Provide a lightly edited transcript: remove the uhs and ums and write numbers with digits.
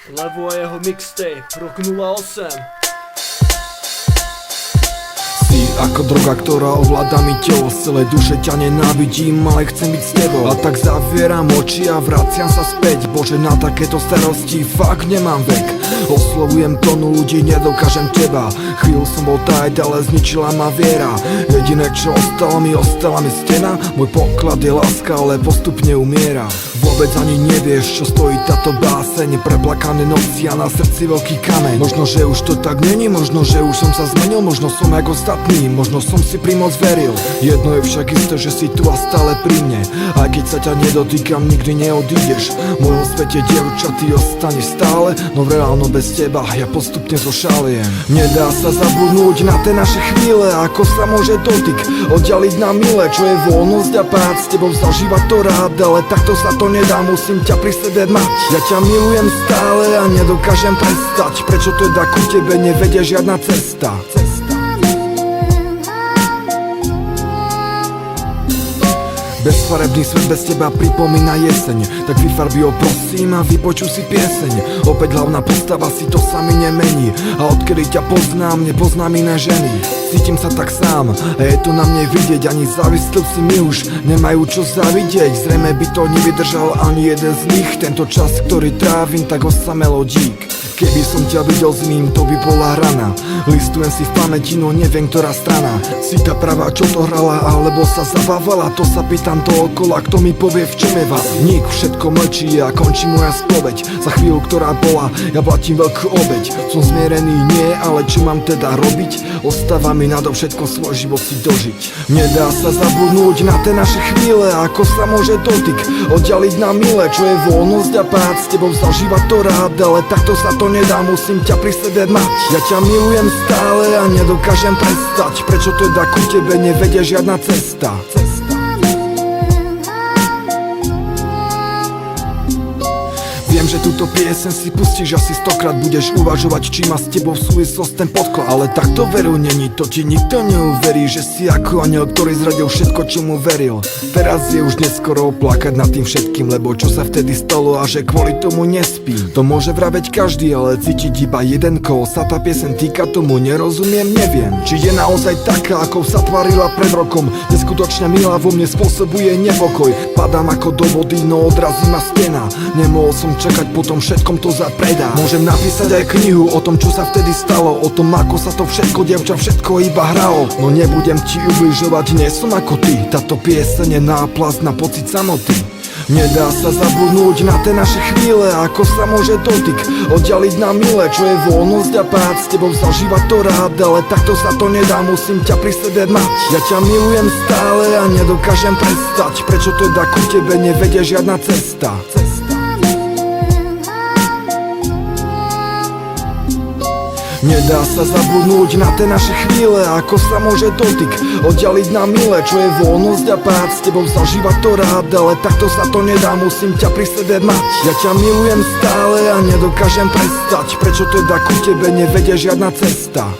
Levo a jeho mixtape, rok 08. Si ako droga, ktorá ovláda mi telo. Z celej duše ťa nenávidím, ale chcem byť s tebou. A tak zavieram oči a vraciam sa späť. Bože, na takéto starosti fakt nemám vek. Oslovujem tonu ľudí, nedokážem teba. Chvíľu som bol tajt, ale zničila ma viera. Jediné čo ostala mi stena. Môj poklad je láska, ale postupne umiera. Vôbec ani nevieš, čo stojí táto báseň. Preplakané noci a na srdci veľký kameň. Možno, že už to tak není, možno, že už som sa zmenil. Možno som ako ostatní, možno som si pri moc veril. Jedno je však isté, že si tu a stále pri mne. Aj keď sa ťa nedotýkam, nikdy neodídeš. V mojom svete, dievča, ty ostaneš stále. No reálno bez teba, ja postupne zošaliem. Nedá sa zabudnúť na tie naše chvíle. Ako sa môže dotyk oddialiť na mile. Čo je voľnosť a pád, s tebou zažívať to rád. Ale takto sa to nedá, musím ťa pri sebe mať. Ja ťa milujem stále a nedokážem prestať. Prečo teda ku tebe nevedie žiadna cesta? Bezfarebný svet bez teba pripomína jeseň. Tak vyfarbi ho prosím a vypočuj si pieseň. Opäť hlavná postava, si to sami nemení. A odkedy ťa poznám, nepoznám iné ženy. Cítim sa tak sám a je to na mne vidieť. Ani závislivci mi už nemajú čo zavidieť. Zrejme by to nevydržal ani jeden z nich. Tento čas, ktorý trávim, tak osamelo dík. Keby som ťa videl s ním, to by bola rana. Listujem si v pamäti, no neviem ktorá strana. Si tá pravá, čo to hrala, alebo sa zabávala. To sa pýtam dookola, kto mi povie, v čom je vás. Nik, všetko mlčí a končí moja spoveď. Za chvíľu, ktorá bola, ja platím veľkú obeť. Som zmierený, nie, ale čo mám teda robiť? Ostáva mi nadovšetko svoj život si dožiť. Nedá sa zabudnúť na tie naše chvíle. Ako sa môže dotyk oddialiť na mile. Čo je voľnosť a pád, s tebou zažívať to rád. Ale takto sa to nedá, musím ťa pri sebe mať. Ja ťa milujem stále a nedokážem prestať. Prečo teda ku tebe nevedie žiadna cesta? Viem, že túto piesen si pustíš asi 100-krát. Budeš uvažovať, či má s tebou súvislosť ten podklad. Ale takto veru není, to ti nikto neuverí. Že si ako aniel, ktorý zradil všetko, čo mu veril. Teraz je už neskoro plakať nad tým všetkým. Lebo čo sa vtedy stalo a že kvôli tomu nespím. To môže vraveť každý, ale cítiť iba jeden. Koho sa tá piesen týka, tomu nerozumiem, neviem. Či je naozaj taká, ako sa tvarila pred rokom. Neskutočne milá, vo mne spôsobuje nepokoj. Padám ako do vody, no odrazí ma stena. Nemohol som čakať, potom všetkom to zapredá. Môžem napísať aj knihu o tom, čo sa vtedy stalo. O tom, ako sa to všetko, dievča, všetko iba hralo. No nebudem ti ubližovať, nie som ako ty. Táto pieseň je náplast na pocit samoty. Nedá sa zabudnúť na tie naše chvíle. Ako sa môže dotyk oddialiť na mile. Čo je voľnosť a pád, s tebou zažívať to rád. Ale takto sa to nedá, musím ťa pri sebe mať. Ja ťa milujem stále a nedokážem prestať. Prečo teda ku tebe nevedie žiadna cesta? Nedá sa zabudnúť na tie naše chvíle. Ako sa môže dotyk oddialiť na mile. Čo je voľnosť a pád, s tebou zažívať to rád. Ale takto sa to nedá, musím ťa pri sebe mať. Ja ťa milujem stále a nedokážem prestať. Prečo teda ku tebe nevedie žiadna cesta?